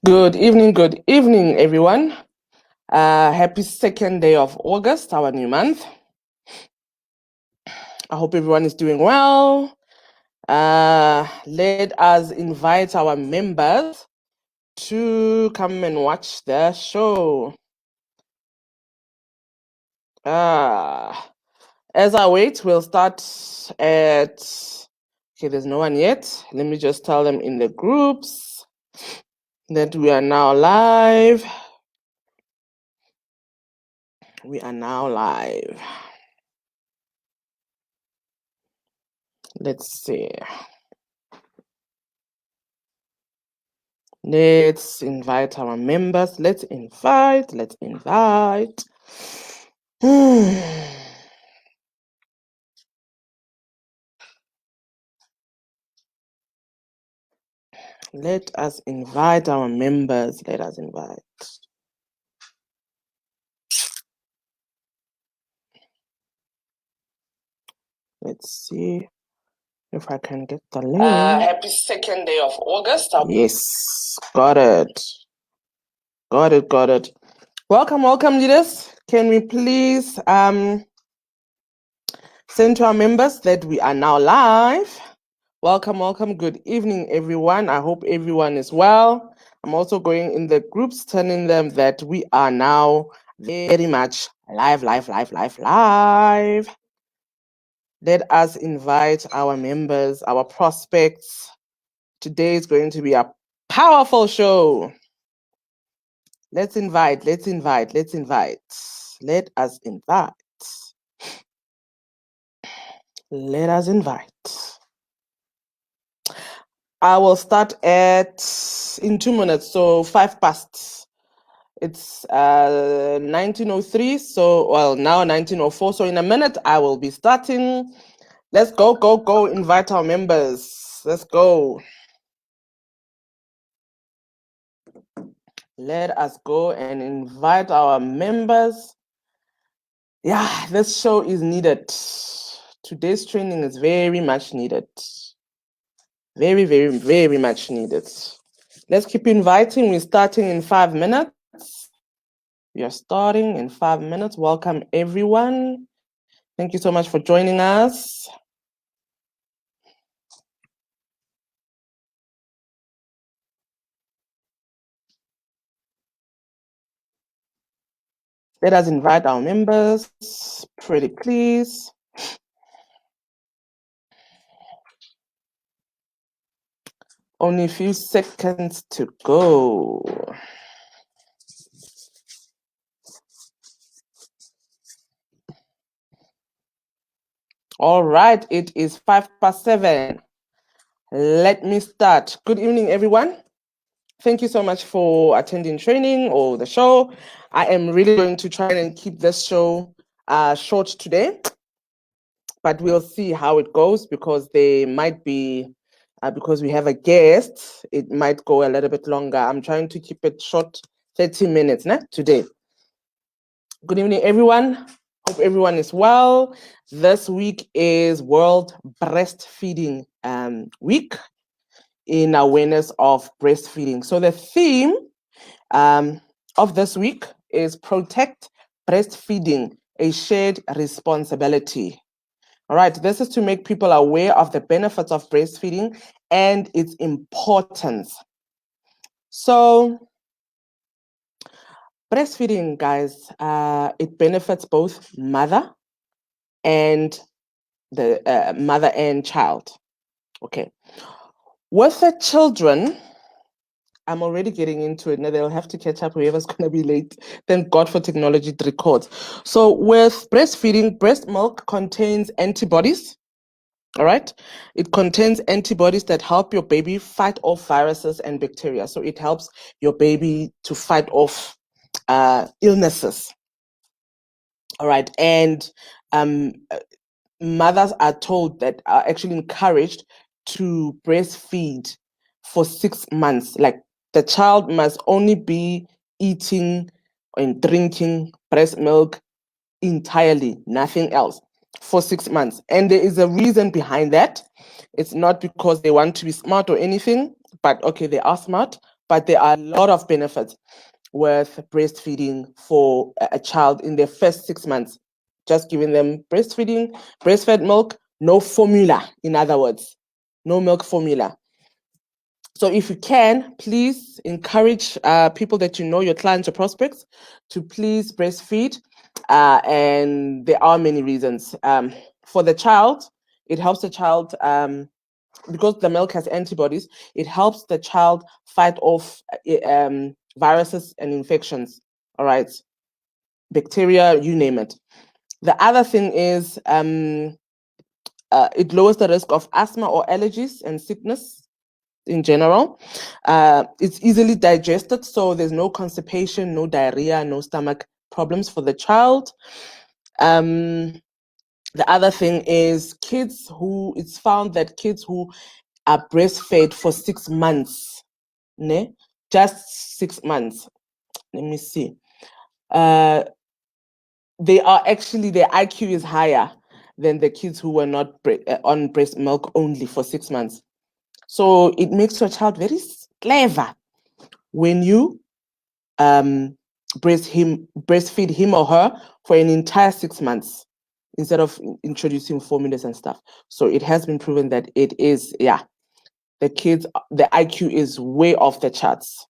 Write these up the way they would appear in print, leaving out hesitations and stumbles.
Good evening, everyone. Happy second day of August, our new month. I hope everyone is doing well. Let us invite our members to come and watch the show. As I wait, we'll start at... Okay, there's no one yet. Let me just tell them in the groups that we are now live. We are now live. Let's see. Let's invite our members. Let's invite. Let us invite our members. Let us invite. Let's see if I can get the link. Happy second day of August. Yes, got it. Welcome, leaders. Can we please send to our members that we are now live? Welcome. Good evening, everyone. I hope everyone is well. I'm also going in the groups, telling them that we are now very much live. Let us invite our members, our prospects. Today is going to be a powerful show. Let's invite. Let us invite. Let us invite. I will start in 2 minutes, so 5 past. It's 19:03, now 19:04. So in a minute, I will be starting. Let's go. Invite our members. Let's go. Let us go and invite our members. Yeah, this show is needed. Today's training is very much needed. Very much needed. Let's keep inviting. We're starting in 5 minutes. We are starting in 5 minutes. Welcome, everyone. Thank you so much for joining us. Let us invite our members. Pretty please. Only a few seconds to go. All right, it is 7:05. Let me start. Good evening, everyone. Thank you so much for attending training or the show. I am really going to try and keep this show short today, but we'll see how it goes because they might be, because we have a guest, it might go a little bit longer. I'm trying to keep it short, 30 minutes today. Good evening, everyone. Hope everyone is well. This week is World Breastfeeding Week in awareness of breastfeeding. So the theme of this week is Protect Breastfeeding, a Shared Responsibility. All right, this is to make people aware of the benefits of breastfeeding and its importance. So breastfeeding, guys, it benefits both mother and the mother and child. Okay. With the children, I'm already getting into it. Now they'll have to catch up, whoever's going to be late. Thank God for technology that records. So with breastfeeding, breast milk contains antibodies. All right. It contains antibodies that help your baby fight off viruses and bacteria. So it helps your baby to fight off illnesses. All right. And mothers are told that are actually encouraged to breastfeed for 6 months. Like the child must only be eating and drinking breast milk entirely, nothing else, for 6 months. And there is a reason behind that. It's not because they want to be smart or anything, but okay, they are smart, but there are a lot of benefits with breastfeeding for a child in their first 6 months. Just giving them breastfeeding, breastfed milk, no formula, in other words, no milk formula. So if you can, please encourage people that you know, your clients, your prospects, to please breastfeed. And there are many reasons. For the child, it helps the child, because the milk has antibodies, it helps the child fight off viruses and infections. All right, bacteria, you name it. The other thing is it lowers the risk of asthma or allergies and sickness in general. It's easily digested, so there's no constipation, no diarrhea, no stomach problems for the child. The other thing is it's found that kids who are breastfed for 6 months, ne? Just 6 months. Let me see. They are actually, their IQ is higher than the kids who were not on breast milk only for 6 months. So it makes your child very clever when you breastfeed him or her for an entire 6 months instead of introducing formulas and stuff. So it has been proven that it is, the IQ is way off the charts.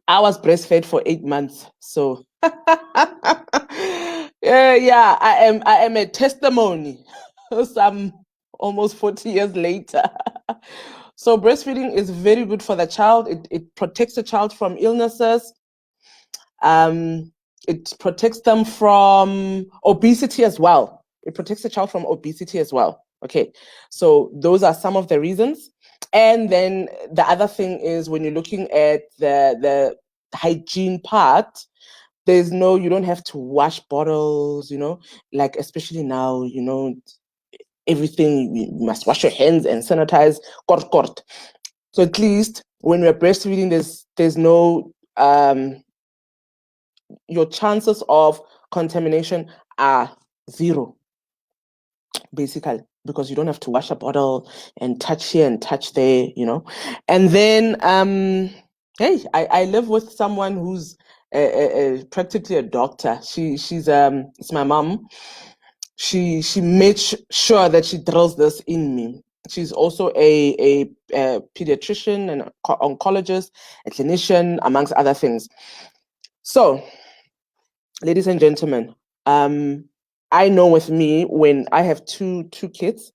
I was breastfed for 8 months, so I am a testimony. Some almost 40 years later. So breastfeeding is very good for the child. It protects the child from illnesses. It protects them from obesity as well. It protects the child from obesity as well. Okay, so those are some of the reasons. And then the other thing is when you're looking at the hygiene part, you don't have to wash bottles, like especially now, everything, you must wash your hands and sanitize. Kort. So at least when we're breastfeeding, there's no your chances of contamination are zero, basically, because you don't have to wash a bottle and touch here and touch there, And then, hey, I live with someone who's practically a doctor. She's it's my mom. She made sure that she drills this in me. She's also a pediatrician and oncologist, a clinician, amongst other things. So, ladies and gentlemen, I know with me, when I have two kids,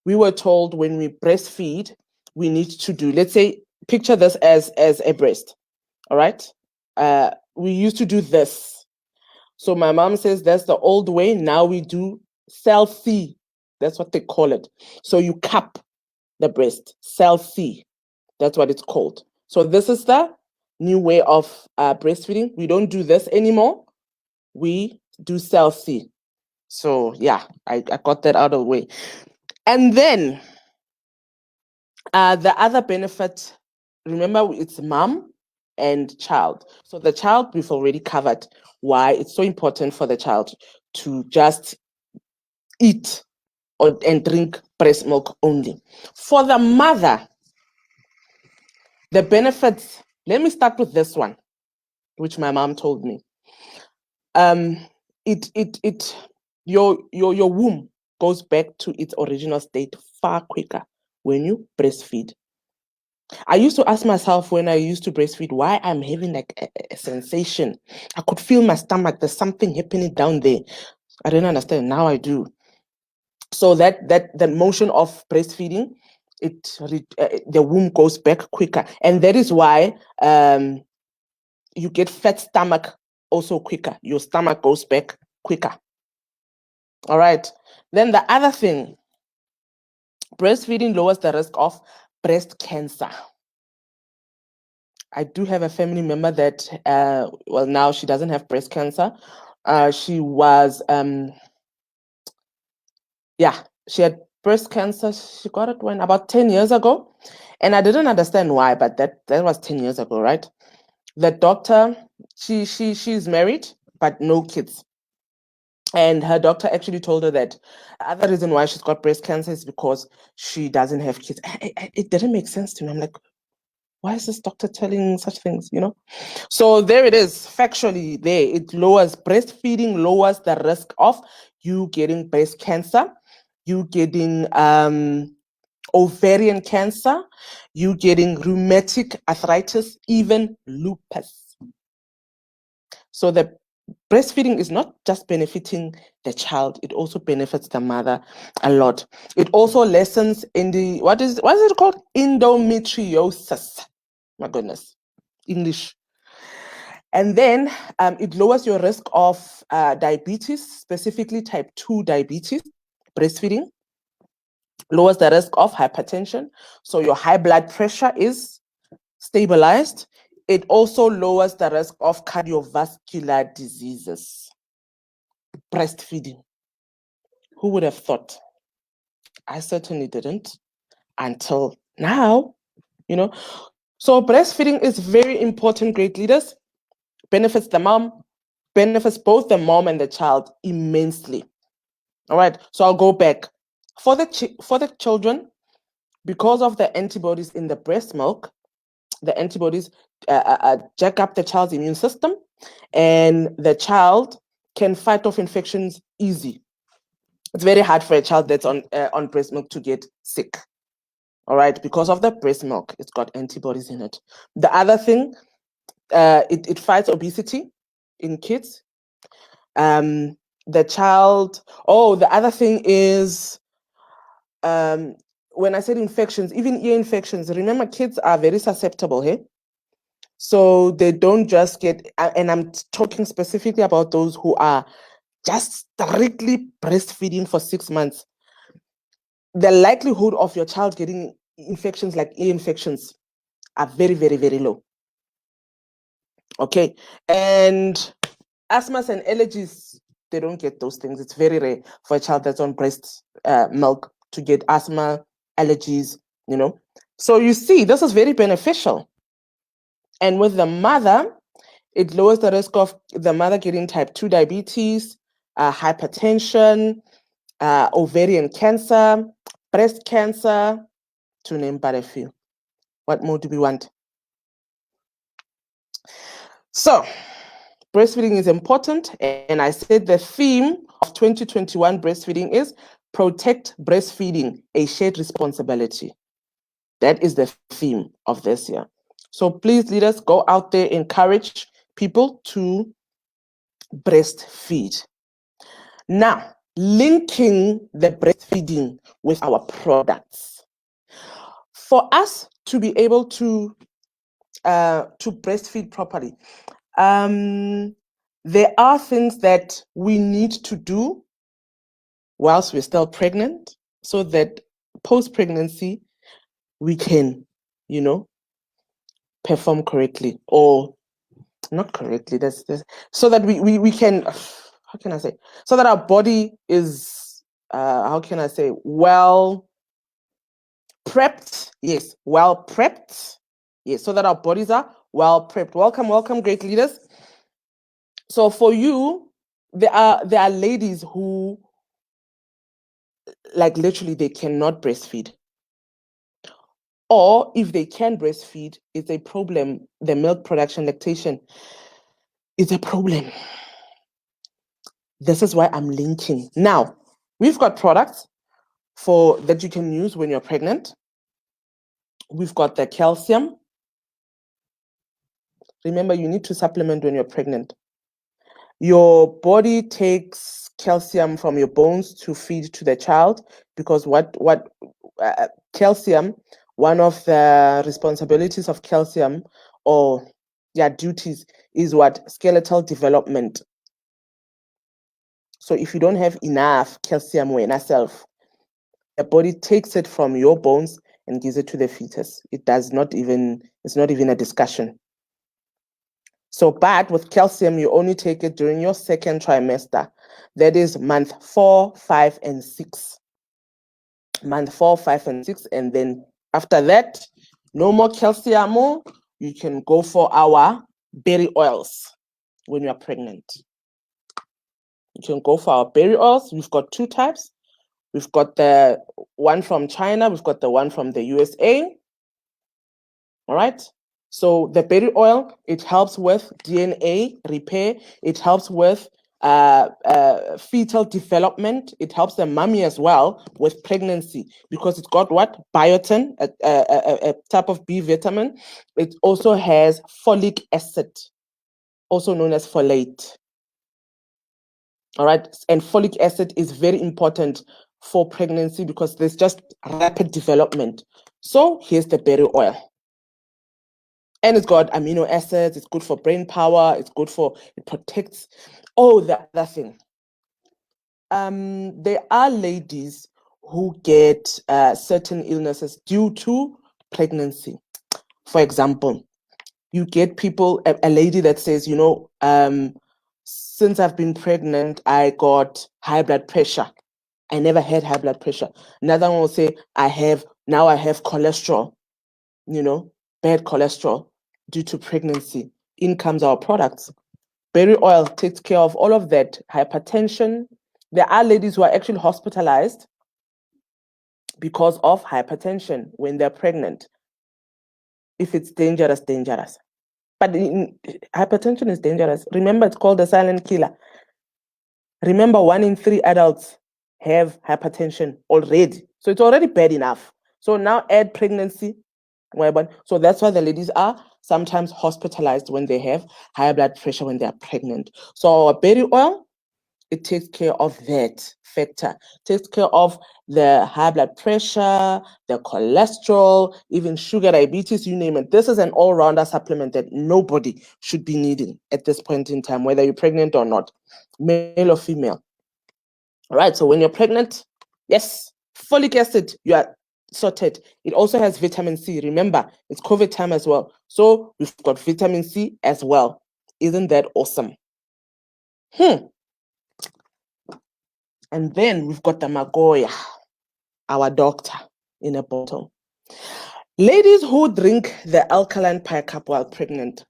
we were told when we breastfeed, we need to do, let's say, picture this as a breast. All right. We used to do this. So my mom says that's the old way. Now we do selfie. That's what they call it. So you cup the breast, selfie. That's what it's called. So this is the new way of breastfeeding. We don't do this anymore. We do selfie. So yeah, I got that out of the way. And then the other benefit, remember, it's mom and child. So the child, we've already covered why it's so important for the child to just eat and drink breast milk only. For the mother, the benefits, let me start with this one, which my mom told me. Your womb goes back to its original state far quicker when you breastfeed. I used to ask myself when I used to breastfeed why I'm having like a sensation. I could feel my stomach. There's something happening down there. I didn't understand. Now I do. So that the motion of breastfeeding, the womb goes back quicker, and that is why you get fat stomach also quicker. Your stomach goes back quicker. All right. Then the other thing, breastfeeding lowers the risk of breast cancer. I do have a family member that, now she doesn't have breast cancer. She was, she had breast cancer. She got it when about 10 years ago. And I didn't understand why, but that was 10 years ago, right? The doctor, she's married, but no kids. And her doctor actually told her that the other reason why she's got breast cancer is because she doesn't have kids. It didn't make sense to me. I'm like, why is this doctor telling such things, So there it is, factually there. It lowers, breastfeeding lowers the risk of you getting breast cancer, you getting ovarian cancer, you getting rheumatic arthritis, even lupus. So the breastfeeding is not just benefiting the child, it also benefits the mother a lot. It also lessens in the, what is it called? Endometriosis. My goodness, English. And then it lowers your risk of diabetes, specifically type 2 diabetes. Breastfeeding lowers the risk of hypertension. So your high blood pressure is stabilized. It also lowers the risk of cardiovascular diseases. Breastfeeding. Who would have thought? I certainly didn't until now, So breastfeeding is very important, great leaders. Benefits the mom, benefits both the mom and the child immensely. All right, so I'll go back. For the children, because of the antibodies in the breast milk, the antibodies jack up the child's immune system, and the child can fight off infections easy. It's very hard for a child that's on breast milk to get sick. All right, because of the breast milk, it's got antibodies in it. The other thing, it fights obesity in kids. The other thing is, when I said infections, even ear infections, remember kids are very susceptible, hey? So they don't just get, and I'm talking specifically about those who are just strictly breastfeeding for 6 months. The likelihood of your child getting infections like ear infections are very, very, very low. Okay. And asthmas and allergies, they don't get those things. It's very rare for a child that's on breast milk to get asthma, allergies, So you see, this is very beneficial. And with the mother, it lowers the risk of the mother getting type 2 diabetes, hypertension, ovarian cancer, breast cancer, to name but a few. What more do we want? So, breastfeeding is important, and I said the theme of 2021 breastfeeding is protect breastfeeding, a shared responsibility. That is the theme of this year. So please, leaders, go out there, encourage people to breastfeed. Now, linking the breastfeeding with our products. For us to be able to breastfeed properly, there are things that we need to do whilst we're still pregnant, so that post-pregnancy we can, perform correctly, or not correctly. So that we can, how can I say, so that our body is, how can I say, well prepped. Yes, well prepped. Yes, so that our bodies are well prepped. Welcome, great leaders. So for you, there are ladies who, like, literally they cannot breastfeed, or if they can breastfeed, it's a problem. The milk production, lactation, is a problem. This is why I'm linking. Now, we've got products that you can use when you're pregnant. We've got the calcium. Remember, you need to supplement when you're pregnant. Your body takes calcium from your bones to feed to the child, because calcium, one of the responsibilities of calcium, or duties, is what? Skeletal development. So if you don't have enough calcium in yourself, the body takes it from your bones and gives it to the fetus. It's not even a discussion. So, but with calcium, you only take it during your second trimester. That is month 4, 5, and 6. Month 4, 5, and 6. And then after that, no more calcium. You can go for our berry oils when you are pregnant. You can go for our berry oils. We've got 2 types. We've got the one from China. We've got the one from the USA. All right. So the berry oil, it helps with DNA repair. It helps with fetal development. It helps the mommy as well with pregnancy because it's got what? Biotin, a type of B vitamin. It also has folic acid, also known as folate. All right. And folic acid is very important for pregnancy because there's just rapid development. So here's the berry oil. And it's got amino acids, it's good for brain power, it protects. Oh, the other thing. There are ladies who get certain illnesses due to pregnancy. For example, you get a lady that says, since I've been pregnant, I got high blood pressure. I never had high blood pressure. Another one will say, now I have cholesterol, bad cholesterol due to pregnancy. In comes our products. Berry oil takes care of all of that. Hypertension. There are ladies who are actually hospitalized because of hypertension when they're pregnant. If it's dangerous, dangerous. But hypertension is dangerous. Remember, it's called the silent killer. Remember, 1 in 3 adults have hypertension already. So it's already bad enough. So now add pregnancy. So that's why the ladies are sometimes hospitalized when they have high blood pressure when they are pregnant. So our berry oil, it takes care of that factor, takes care of the high blood pressure, the cholesterol, even sugar, diabetes, you name it. This is an all-rounder supplement that nobody should be needing at this point in time, whether you're pregnant or not, male or female. All right, so when you're pregnant, yes, folic acid, you are sorted. It also has vitamin C. Remember, it's COVID time as well. So we've got vitamin C as well. Isn't that awesome? And then we've got the Magoya, our doctor, in a bottle. Ladies who drink the alkaline pie cup while pregnant,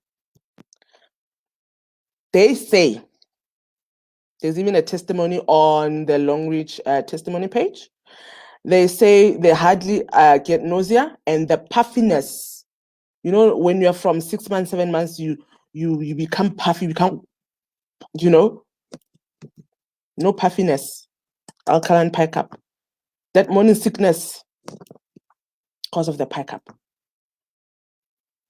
they say, there's even a testimony on the Longreach testimony page. They say they hardly get nausea and the puffiness. When you're from 6 months, 7 months, you become puffy, no puffiness. Alkaline pie cup. That morning sickness because of the pie cup.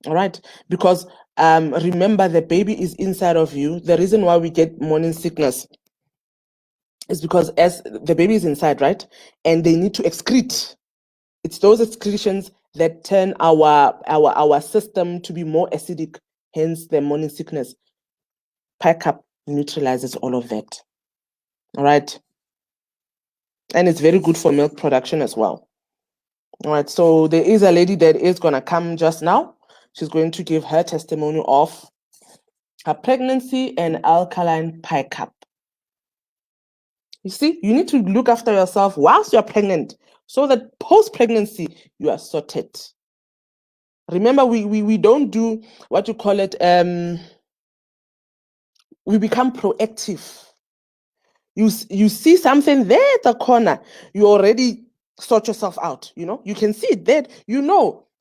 All right, because remember the baby is inside of you. The reason why we get morning sickness is because as the baby is inside, right, and they need to excrete. It's those excretions that turn our system to be more acidic, hence the morning sickness. Pie cup neutralizes all of that. All right, and it's very good for milk production as well. All right, so there is a lady that is going to come just now. She's going to give her testimony of her pregnancy and alkaline pie cup. You see, you need to look after yourself whilst you're pregnant so that post-pregnancy, you are sorted. Remember, we don't do what you call it, we become proactive. You see something there at the corner, you already sort yourself out, you can see it there,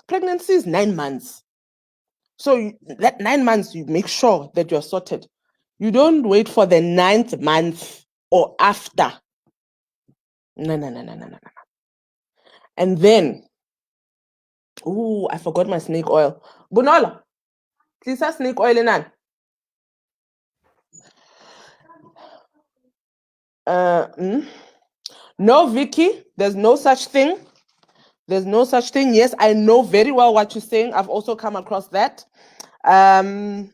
pregnancy is 9 months. So that 9 months, you make sure that you're sorted. You don't wait for the 9th month or after. No. And then, I forgot my snake oil. Bunola, please have snake oil in on. No, Vicky, there's no such thing. There's no such thing. Yes, I know very well what you're saying. I've also come across that. There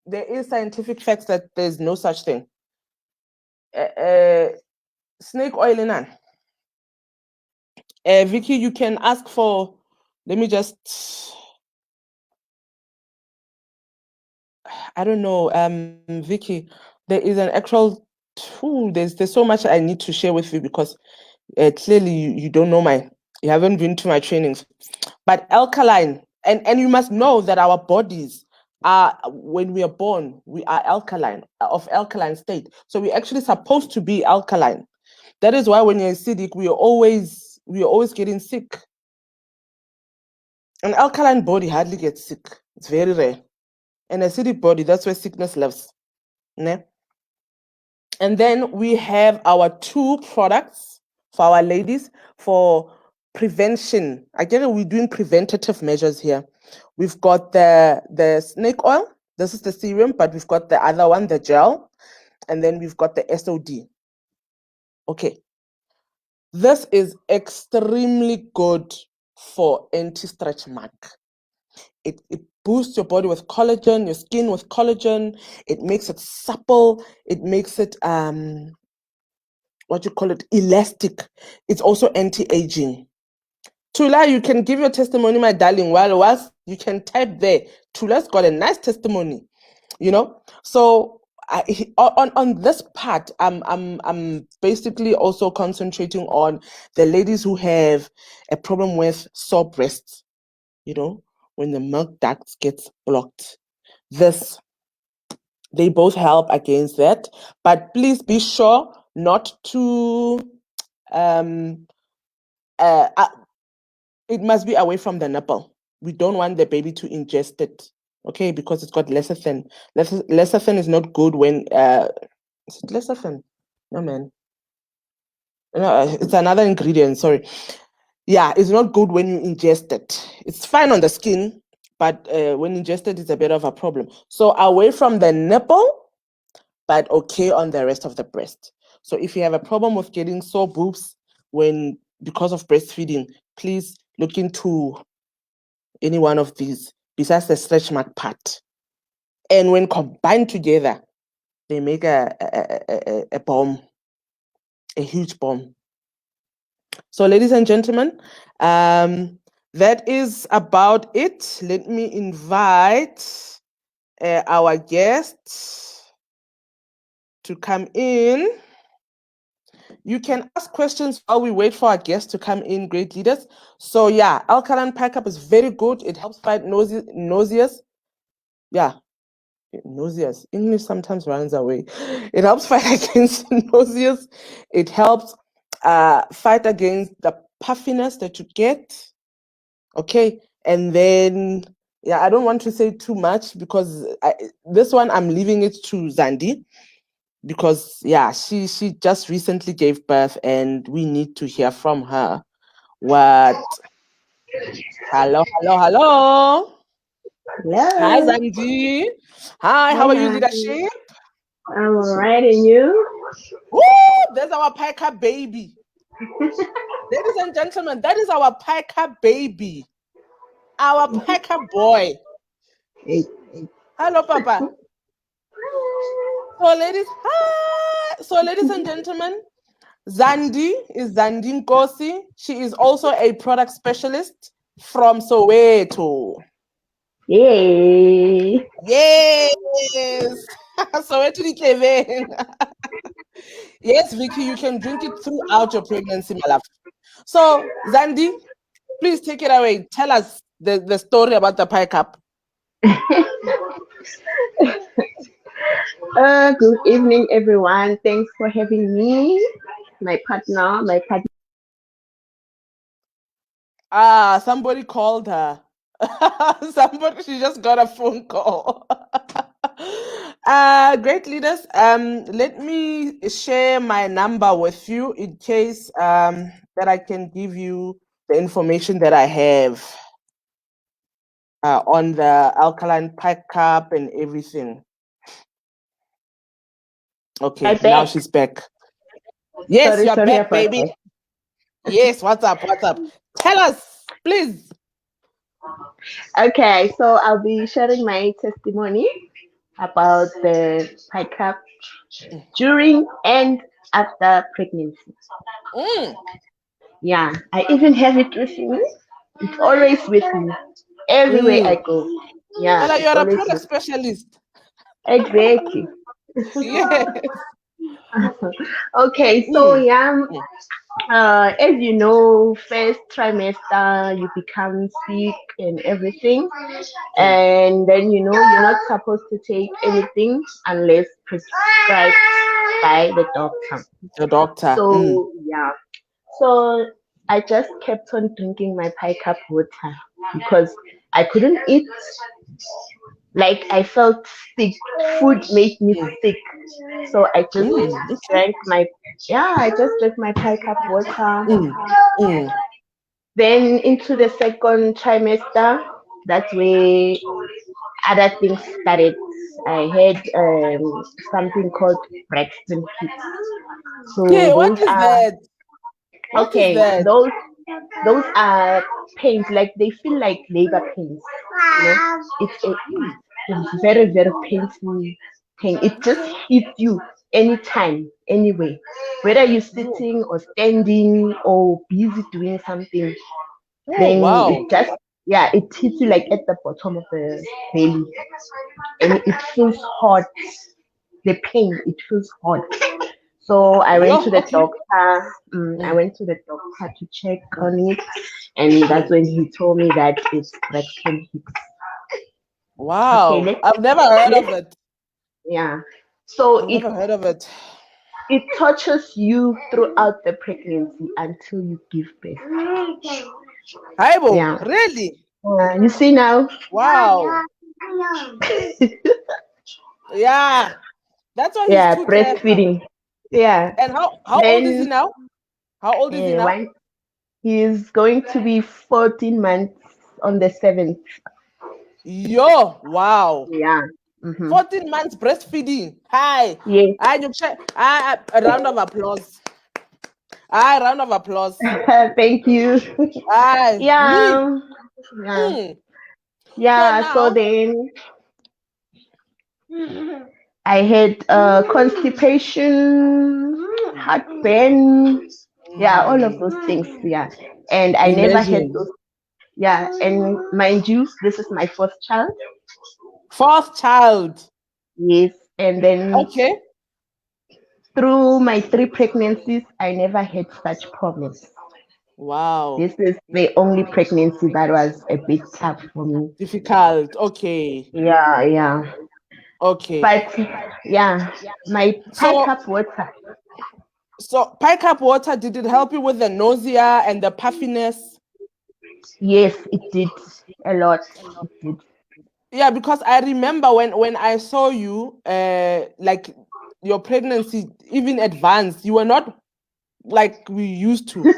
is scientific facts that there's no such thing. Snake oil in on. Vicky, you can ask for, let me just, I don't know, Vicky, there is an actual, there's so much I need to share with you because clearly you don't know you haven't been to my trainings. But alkaline, and you must know that our bodies are, when we are born, we are alkaline, of alkaline state. So we're actually supposed to be alkaline. That is why when you're acidic, we are always getting sick. An alkaline body hardly gets sick. It's very rare. An acidic body, that's where sickness lives. Ne? And then we have our two products for our ladies for prevention. I get it, we're doing preventative measures here. We've got the snake oil. This is the serum, but we've got the other one, the gel, and then we've got the SOD. Okay. This is extremely good for anti-stretch mark. It boosts your body with collagen, your skin with collagen. It makes it supple. It makes it what you call it, elastic. It's also anti-aging. Tula, you can give your testimony, my darling. Whilst you can type there, Tula's got a nice testimony, you know. So on this part, I'm basically also concentrating on the ladies who have a problem with sore breasts, you know, when the milk ducts gets blocked. They both help against that, but please be sure not to um uh, uh, it must be away from the nipple. We don't want the baby to ingest it, okay, because it's got lecithin. Lecithin is not good when is it lecithin? No, man. No, it's another ingredient, sorry. Yeah, it's not good when you ingest it. It's fine on the skin, but when ingested, it's a bit of a problem. So away from the nipple, but okay on the rest of the breast. So if you have a problem with getting sore boobs when because of breastfeeding, please look into any one of these besides the stretch mark part. And when combined together, they make a bomb, a huge bomb. So, ladies and gentlemen, that is about it. Let me invite our guests to come in. You can ask questions while we wait for our guests to come in, great leaders. So yeah, alkaline pickup is very good. It helps fight nauseous. Yeah, nauseous. English sometimes runs away. It helps fight against nauseous. It helps fight against the puffiness that you get. Okay, and then yeah, I don't want to say too much because this one I'm leaving it to Zandi because yeah, she just recently gave birth and we need to hear from her. What? Hello, hello, hello. Hi, Hello. Zandi. Hi, Hi, how are you, hi. leadership? I'm alright, and you? Woo! There's our piker baby. Ladies and gentlemen, that is our piker baby. Our piker boy. Hey, hey. Hello, Papa. So, ladies, hi. So, ladies and gentlemen, Zandi is Zandi Nkosi. She is also a product specialist from Soweto. Yay. Yes. Soweto Ditleveng. Yes, Vicky, you can drink it throughout your pregnancy, my love. So, Zandi, please take it away. Tell us the story about the pie cup. Good evening, everyone. Thanks for having me. My partner. Somebody called her. She just got a phone call. Great leaders. Let me share my number with you in case that I can give you the information that I have on the alkaline pike cup and everything. I Okay, now back. she's back. Yes, Sorry, you're sorry back, about baby. that. Yes, what's up? What's up? Tell us, please. Okay, so I'll be sharing my testimony about the pickup during and after pregnancy. Mm, Yeah, I even have it with me. It's always with me everywhere I mm. go. Yeah, Ella, it's you're a always product with me. specialist. Exactly. Yes. Okay, so Mm, yeah, mm, as you know, first trimester you become sick and everything, mm. and then you're not supposed to take anything unless prescribed by the doctor. The doctor. Mm, So yeah, so I just kept on drinking my pie cup water because I couldn't eat. Like I felt sick. Food made me Mm, sick. So I just okay. drank my I just drank my pie cup water. Mm, mm, Then into the second trimester, that's where other things started. I had something called Braxton Hicks. So okay, what those is are that? What is okay. that? Those are pains. Like they feel like labor pains. You know, Mm, it's very very painful pain. It just hits you anytime, anyway, whether you're yo. sitting or standing or busy doing something. Oh, Then it wow. just it hits you like at the bottom of the belly, and it feels hot. The pain, it feels hot. So I Yo, went to the okay. doctor. I Mm, went to the doctor to check mm, on it, and that's mm. when he told me that it's Braxton Hicks. Okay, Wow. I've never heard let of it. yeah. So I've never heard of it. it touches you throughout the pregnancy until you give birth. Haibo, Yeah. really? You see now? Wow. Yeah. That's why he's Yeah, too clever. breastfeeding. Yeah. And how old is he Then now? How old is he now? when he's going to be 14 months on the 7th. Yo, wow. Yeah. Mm-hmm. 14 months breastfeeding. Hi. Yes. I a round of applause. I round of applause. Thank you. I me. Yeah. Yeah. Mm. So Yeah. So now, then I had constipation, heartburn. Yeah, all of mm, those things. Yeah. And I never had imagine. those. Yeah. And mind you, this is my first child. Fourth child. Yes. And then Okay. through my three pregnancies, I never had such problems. Wow. This is the only pregnancy that was a bit tough for me. Difficult. Okay. Yeah, yeah. Okay. But yeah, my pie So cup water. pike up water, did it help you with the nausea and the puffiness? Yes, it did a lot. It did. Yeah, because I remember when I saw you, like your pregnancy, even advanced, you were not like we used to.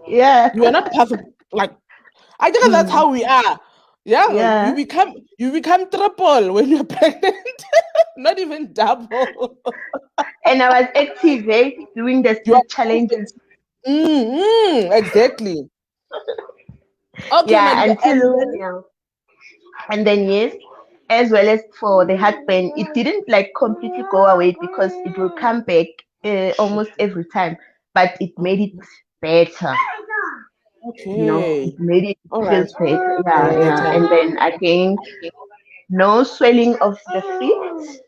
Yeah. You were not perfect. Like I think that's Mm, how we are. Yeah, yeah. you become triple when you're pregnant, not even double. And I was active, doing the You are street challenges. exactly. Okay, my Yeah, dear. And until then yeah. And then yes, as well as for the heartburn, it didn't like completely go away because it will come back almost every time, but it made it better. It okay. made it All feel right. better. Yeah, yeah. Better. And then again, no swelling of the feet.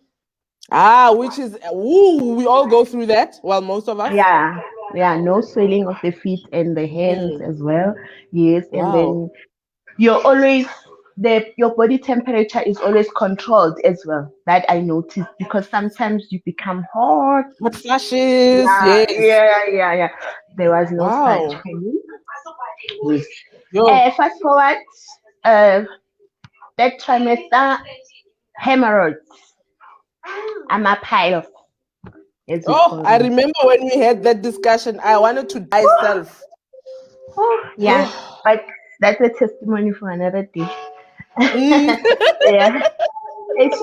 Ah, which is we all go through that. Well, most of us. Yeah, yeah. No swelling of the feet and the hands Mm, as well. Yes, and wow. then you're always your body temperature is always controlled as well. That I noticed because sometimes you become hot. Hot flashes, Yeah, yes. yeah. There was no such Wow. thing. Yes. Yo. Fast forward, uh, that trimester, hemorrhoids. I'm a pilot, as we Oh, call I them. remember when we had that discussion. I wanted to die self. Oh, yeah, but that's a testimony for another day. Mm. Yeah,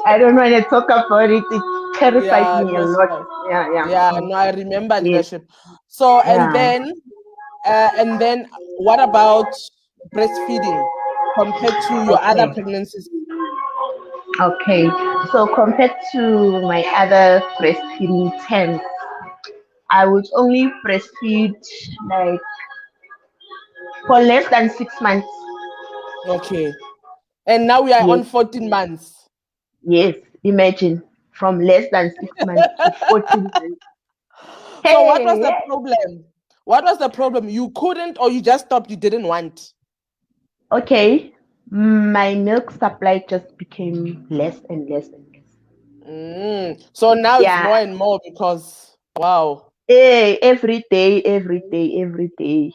I don't want to talk about it. It terrifies Yeah, me a no, it's lot. fine. Yeah. Yeah, no, I remember Yes, leadership. So, yeah. and then, what about breastfeeding compared to your other Okay, pregnancies? okay. So compared to my other breastfeeding times, I would only breastfeed like for less than 6 months. Okay, and now we are Yes, on 14 months. yes. Imagine from less than 6 months to 14 months. So, what was Hey, the problem? What was the problem? You couldn't, or you just stopped? You didn't want. okay. My milk supply just became less and less and less. So now it's Yeah. more and more because wow. Hey, every day, every day, every day.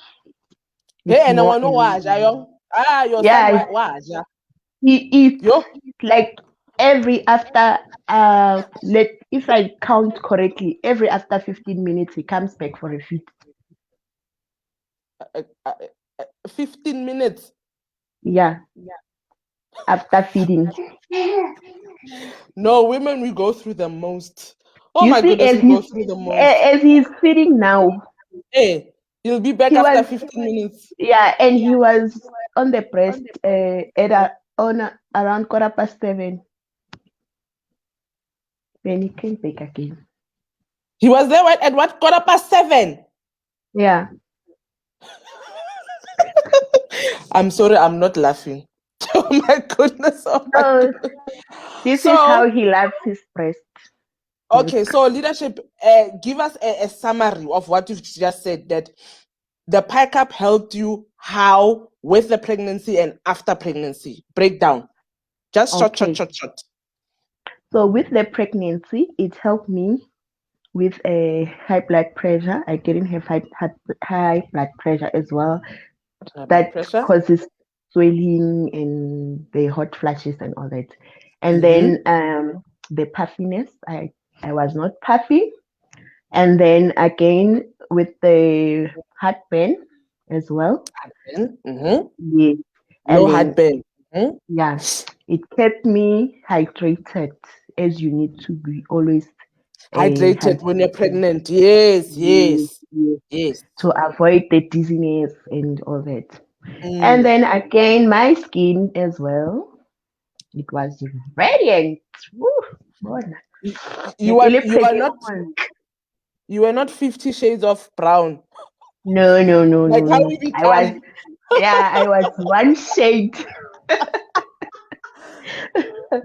Hey, It's and I more want to in watch. Your son yeah, watch. he eats Yo, like every after let if I count correctly, every after 15 minutes he comes back for a feed. uh, uh, 15 minutes. Yeah, after feeding. No, women, we go through the most. Oh You my see, goodness, we go through the most. as he's feeding now, Hey, you'll be back he after was 15 minutes. yeah, and he was on the breast around 7:15 when he came back again. He was there at what, 7:15? Yeah. I'm sorry, I'm not laughing. Oh my goodness, oh my So goodness. this is So, how he loves his breast okay, milk. so leadership, give us a summary of what you've just said, that the Pike Up helped you how with the pregnancy and after pregnancy. Breakdown. Just Okay. short. So with the pregnancy, it helped me with a high blood pressure. I didn't have high blood pressure as well. High blood That pressure. causes swelling and the hot flashes and all that. And Mm-hmm. then the puffiness, I was not puffy. And then again with the heartburn as well. Mm-hmm. Yes. And Low then heartburn. Mm-hmm. yeah, it kept me hydrated as you need to be always Hydrated when you're hydrated. pregnant. Yes, Yes, yes, yes, yes. to avoid the dizziness and all that. And Mm. then again, my skin as well. It was radiant. Woo, bona. You, Ne you ke are le you are pretty not woman. 50 shades of brown. No, no, no, Like no, how no. we I was, become. yeah, I was one shade.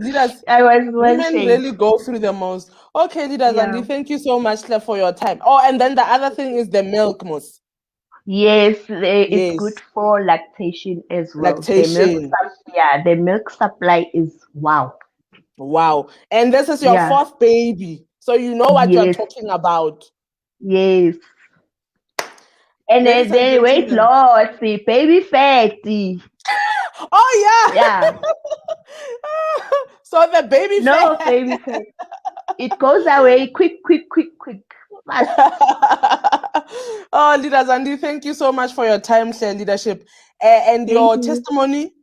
Leaders, I was one women shade. really go through the most. Okay, leaders, Yeah. Andy, thank you so much, Claire, for your time. Oh, and then the other thing is the milk, Mos. Yes, it's good Yes, for lactation as well. lactation. Yeah, the milk supply is wow. Wow. And this is your Yeah, fourth baby. So you know what you're yes, talking about. yes. And Ladies and then weight gentlemen. loss, the baby fatty. Oh, yeah. Yeah, So the baby no fat. baby fat. It goes away quick, quick, quick, quick. Fast. Oh, leaders, Andy, thank you so much for your time, share leadership. And Thank you.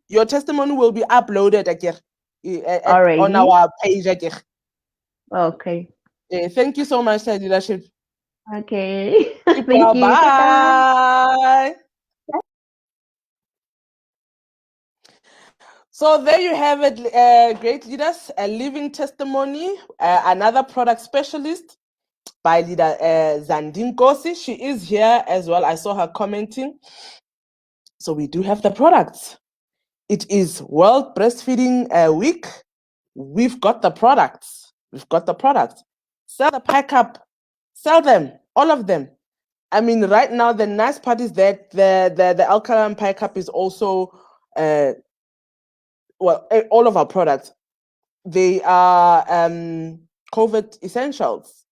your testimony will be uploaded again on Already. our page again. Okay. Thank you so much, share leadership. Okay. Keep Thank well, you. Bye. bye. So there you have it, great leaders, a living testimony, another product specialist by leader Zandine Kosi. She is here as well. I saw her commenting. So we do have the products. It is World Breastfeeding Week. We've got the products. We've got the products. Sell the Pike Up. Sell them, all of them. I mean, right now the nice part is that the alkaline Pike Up is also all of our products. They are COVID essentials.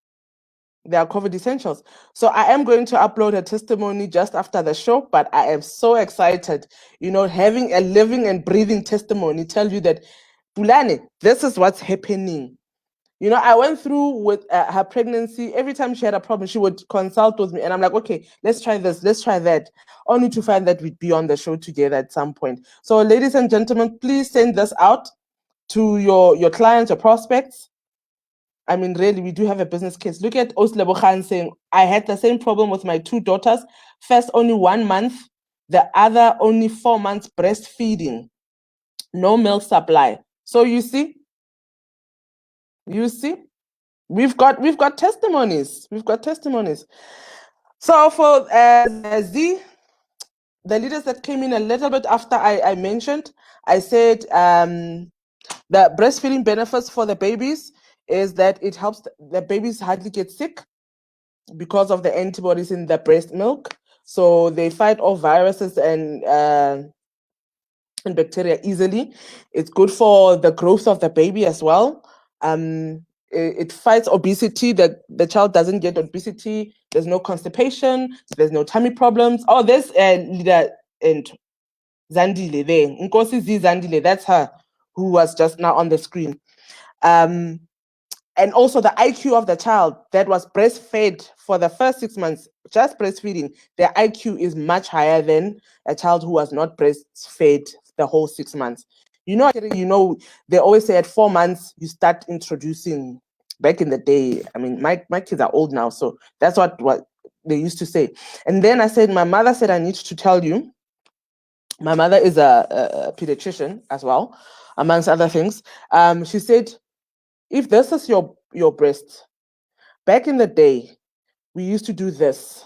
They are COVID essentials. So I am going to upload a testimony just after the show, but I am so excited. You know, having a living and breathing testimony tell you that, Pulane, this is what's happening. You know, I went through with her pregnancy. Every time she had a problem, she would consult with me. And I'm like, okay, let's try this, let's try that. Only to find that we'd be on the show together at some point. So, ladies and gentlemen, please send this out to your clients, your prospects. I mean, really, we do have a business case. Look at Oslebo Khan saying, I had the same problem with my two daughters. First, only 1 month, the other, only 4 months breastfeeding, no milk supply. So you see, we've got testimonies. We've got testimonies. So for Z, the leaders that came in a little bit after I mentioned, I said the breastfeeding benefits for the babies is that it helps the babies hardly get sick because of the antibodies in the breast milk. So they fight off viruses and bacteria easily. It's good for the growth of the baby as well. It fights obesity, that the child doesn't get obesity. There's no constipation, there's no tummy problems. Oh, there's leader and Zandile there. Nkosi Z Zandile, that's her who was just now on the screen. And also the IQ of the child that was breastfed for the first 6 months, just breastfeeding, their IQ is much higher than a child who was not breastfed the whole 6 months. They always say at 4 months you start introducing. Back in the day, I mean, my kids are old now, so that's what they used to say. And then I said, my mother said, I need to tell you. My mother is a pediatrician as well, amongst other things. She said, if this is your breast, back in the day, we used to do this,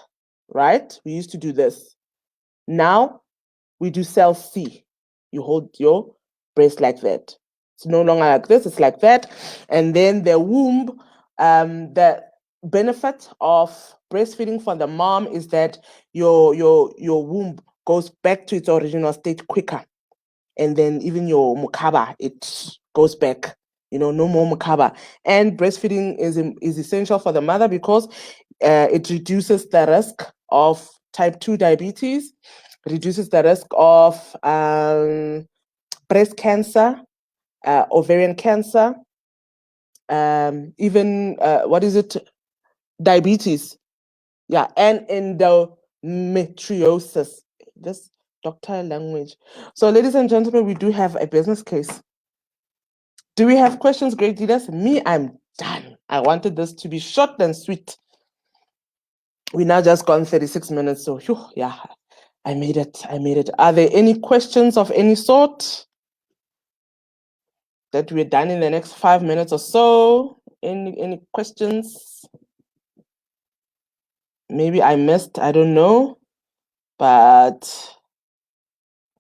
right? We used to do this. Now we do cell C. You hold your breast like that. It's no longer like this, it's like that. And then the womb, the benefit of breastfeeding for the mom is that your womb goes back to its original state quicker. And then even your mukaba, it goes back, no more mukaba. And breastfeeding is essential for the mother because it reduces the risk of type 2 diabetes, reduces the risk of breast cancer, ovarian cancer, even diabetes. Yeah, and endometriosis. This doctor language. So, ladies and gentlemen, we do have a business case. Do we have questions, great leaders? Me, I'm done. I wanted this to be short and sweet. We now just gone 36 minutes, so yeah, I made it. Are there any questions of any sort that we're done in the next 5 minutes or so? Any questions? Maybe I missed, I don't know, but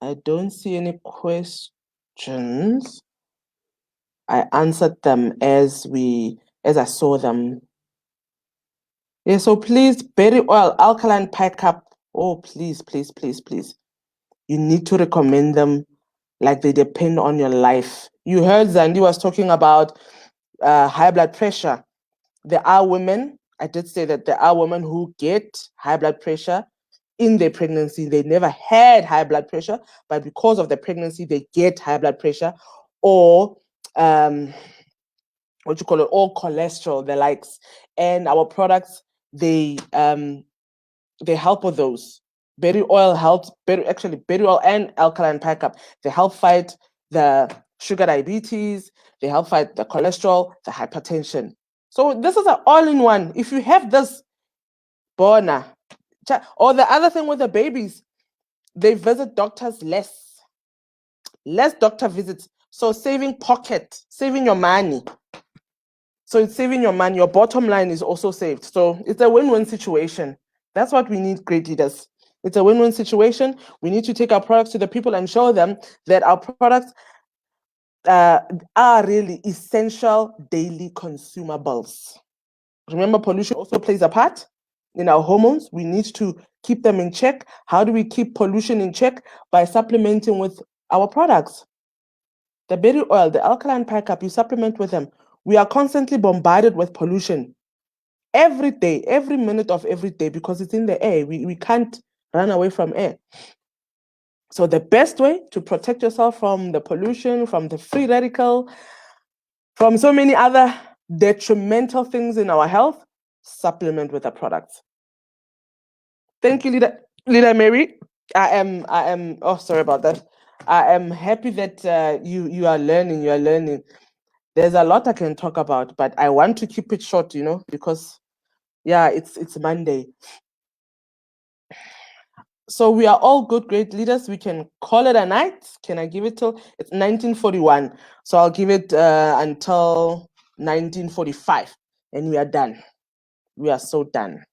I don't see any questions. I answered them as I saw them. Yeah, so please, berry oil, alkaline pickup. Oh, please, please, please, please. You need to recommend them like they depend on your life. You heard Zandi was talking about high blood pressure. There are women, I did say that there are women who get high blood pressure in their pregnancy. They never had high blood pressure, but because of the pregnancy, they get high blood pressure or all cholesterol, the likes. And our products, they help with those. Berry oil helps, berry oil and alkaline pickup, they help fight the sugar diabetes, they help fight the cholesterol, the hypertension. So this is an all-in-one. If you have this, Bona. Or the other thing with the babies, they visit doctors less doctor visits. So saving your money. So it's saving your money. Your bottom line is also saved. So it's a win-win situation. That's what we need, great leaders. It's a win-win situation. We need to take our products to the people and show them that our products are really essential daily consumables. Remember, pollution also plays a part in our hormones. We need to keep them in check. How do we keep pollution in check? By supplementing with our products. The berry oil, the alkaline pickup, you supplement with them. We are constantly bombarded with pollution every day, every minute of every day, because it's in the air. We can't run away from air. So the best way to protect yourself from the pollution, from the free radical, from so many other detrimental things in our health, supplement with the products. Thank you, Leader Mary. I am. Oh, sorry about that. I am happy that you are learning. You are learning. There's a lot I can talk about, but I want to keep it short, because yeah, it's Monday. So we are all good, great leaders. We can call it a night. Can I give it till it's 1941? So I'll give it until 1945, and we are done. We are so done.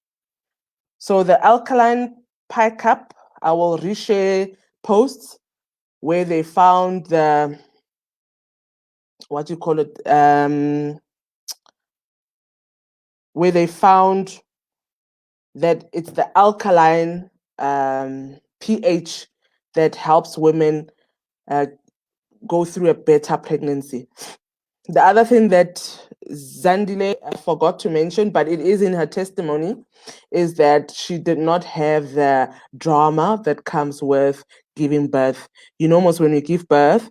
So the alkaline pickup, I will reshare posts where they found the where they found that it's the alkaline pH that helps women go through a better pregnancy. The other thing that Zandile forgot to mention, but it is in her testimony, is that she did not have the drama that comes with giving birth. You know, almost when we give birth,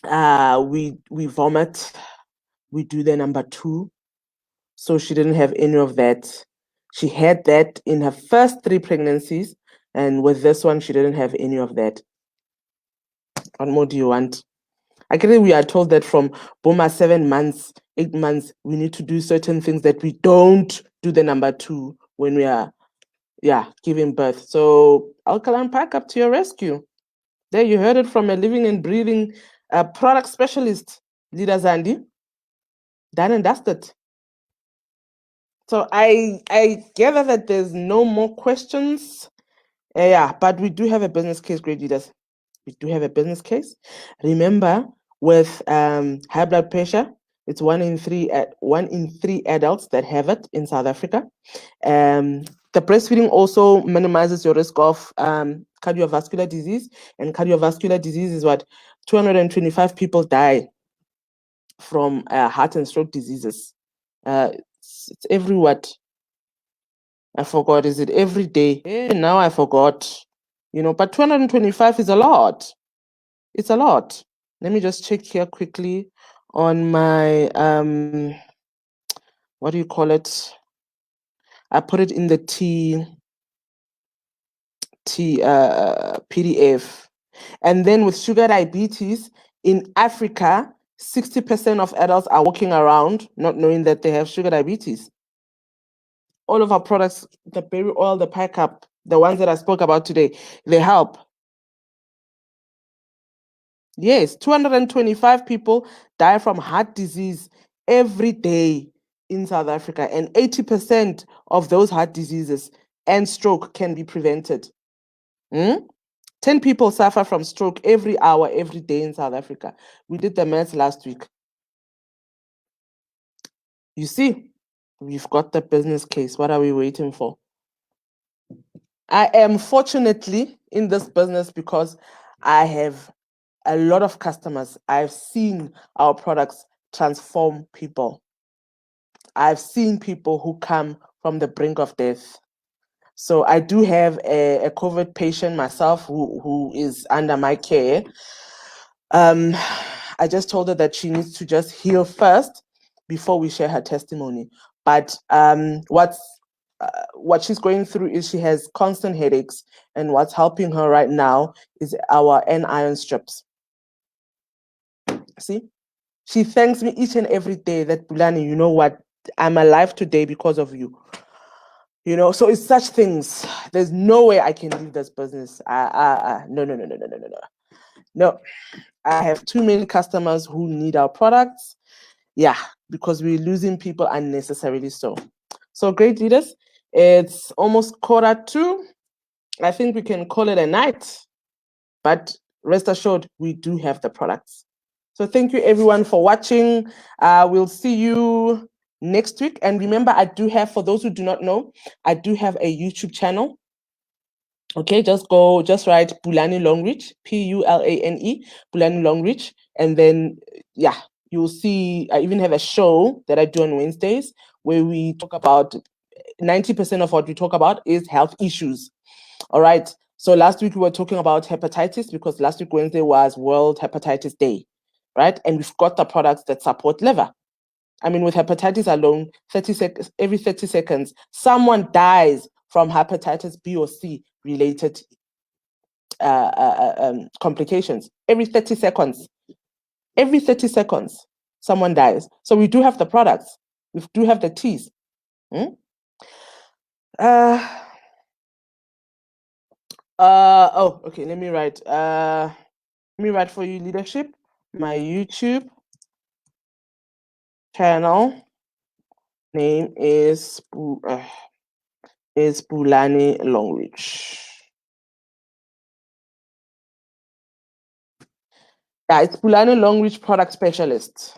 we vomit, we do the number 2. So she didn't have any of that. She had that in her first 3 pregnancies, and with this one, she didn't have any of that. What more do you want? Actually, we are told that from Boma 7 months, 8 months, we need to do certain things that we don't do the number 2 when we are, giving birth. So, Alkaline Pack up to your rescue. There, you heard it from a living and breathing product specialist, Leader Zandi. Done and dusted. So I gather that there's no more questions. But we do have a business case, great leaders. We do have a business case. Remember, with high blood pressure, it's 1 in 3 adults that have it in South Africa. The breastfeeding also minimizes your risk of cardiovascular disease, and cardiovascular disease is what 225 people die from heart and stroke diseases. It's every what? I forgot. Is it every day? Now I forgot. But 225 is a lot. It's a lot. Let me just check here quickly on my what do you call it? I put it in the PDF. And then with sugar diabetes in Africa, 60% of adults are walking around not knowing that they have sugar diabetes. All of our products, the berry oil, the pack up, the ones that I spoke about today, they help. Yes, 225 people die from heart disease every day in South Africa, and 80% of those heart diseases and stroke can be prevented. 10 people suffer from stroke every hour, every day in South Africa. We did the maths last week. You see, we've got the business case. What are we waiting for? I am fortunately in this business because I have a lot of customers. I've seen our products transform people. I've seen people who come from the brink of death. So I do have a COVID patient myself who is under my care. I just told her that she needs to just heal first before we share her testimony. But what she's going through is she has constant headaches, and what's helping her right now is our N-iron strips. See, she thanks me each and every day that Bulani, you know what, I'm alive today because of you. So it's such things. There's no way I can leave this business. No. I have too many customers who need our products. Yeah, because we're losing people unnecessarily so. So great leaders, it's almost 1:45. I think we can call it a night, but rest assured, we do have the products. So thank you everyone for watching. We'll see you next week. And remember, I do have, for those who do not know, I do have a YouTube channel. Okay, just write Bulani Longreach, Pulane, Bulani Longreach, and then you'll see I even have a show that I do on Wednesdays where we talk about 90% of what we talk about is health issues. All right. So last week we were talking about hepatitis because last week Wednesday was World Hepatitis Day, right? And we've got the products that support liver. I mean, with hepatitis alone, every 30 seconds, someone dies from hepatitis B or C related complications. Every 30 seconds. Every 30 seconds, someone dies. So we do have the products. We do have the teas. Okay, let me write. Let me write for you, leadership. My YouTube channel name is Bulani Longreach. Yeah, it's Bulani Longreach Product Specialist.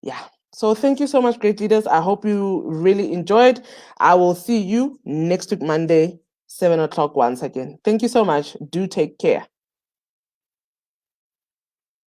Yeah. So thank you so much, great leaders. I hope you really enjoyed. I will see you next week, Monday, 7 o'clock once again. Thank you so much. Do take care.